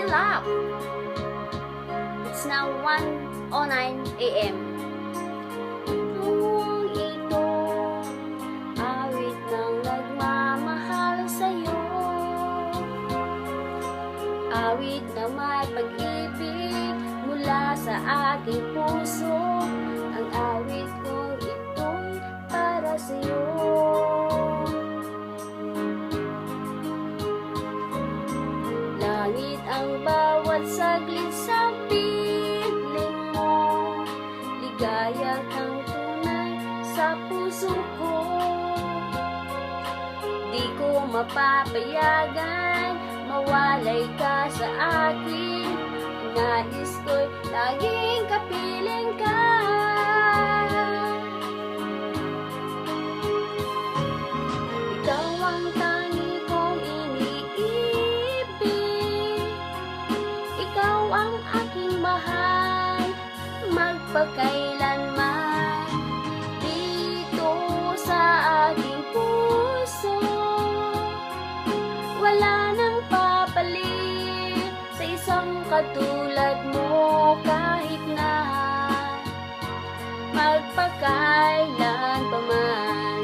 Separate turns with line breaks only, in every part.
love. It's now 1:09 a.m. Kung ito awit ng nagmamahal sa'yo, awit na may pag-ibig mula sa aking puso. Ang awit kong ito'y para sa'yo. Langit ang bawat saglit sa piling mo, ligaya kang tunay sa puso ko. Di ko mapapayagan mawalay ka sa akin. Nais ko'y laging kapiling ka. Ikaw ang tangi kong iniibig, ikaw ang aking mahal, magpakailanman. Dito sa aking puso, wala nang papalit sa isang katulad mo. Kahit na magpakailan pa man,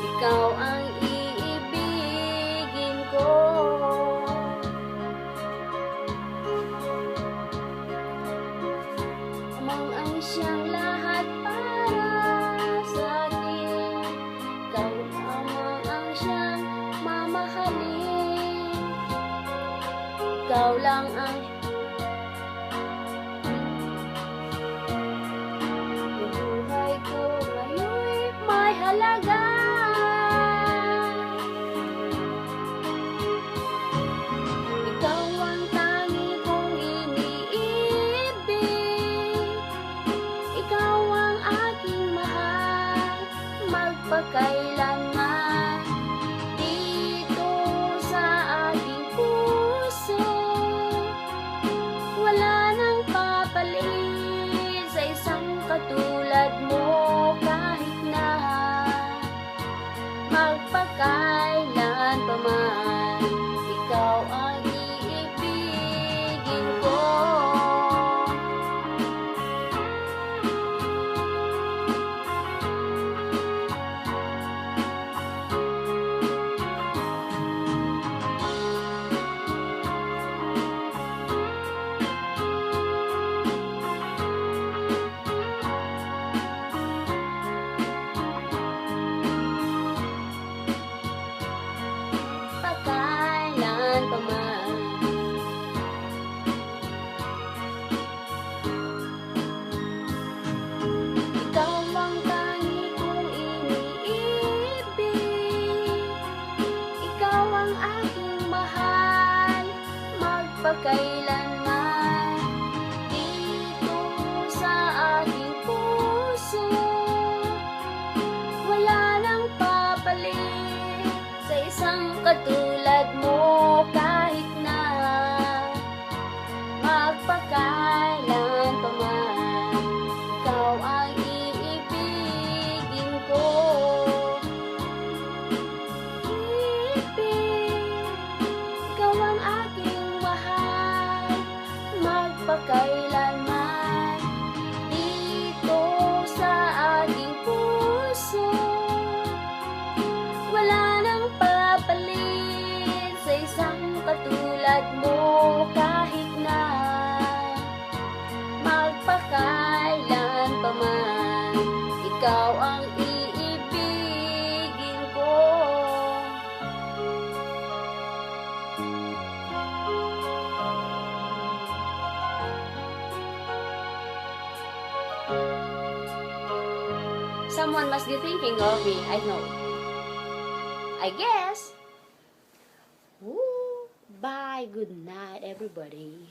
ikaw ang iibigin ko. Amang ang siyang lahat para sa akin, ikaw amang ang siyang mamahalin. Ikaw lang ang buhay ko ngayon'y may halaga. Ikaw ang tangi kong iniibig, ikaw ang aking mahal, magpakailanman. Dito sa aking puso, wala nang papalit sa isang katulad mo. Kahit na magpakailan pa man, ikaw ang iibigin ko. Pagkailan pa man, ikaw ang tangi kong iniibig, ikaw ang aking mahal, magpakailanman. Dito sa aking puso, wala nang papalit sa isang katulad mo. Kahit na magpakailan pa man, ikaw ang iibigin ko. Ibig, ikaw ang aking mahal, magpakailanman. Dito sa aking puso, wala nang papalit sa isang katulad mo. Kahit na magpakailan pa man, ikaw ang iibigin ko. Someone must be thinking of me, I know. I guess. Bye. Good night, everybody.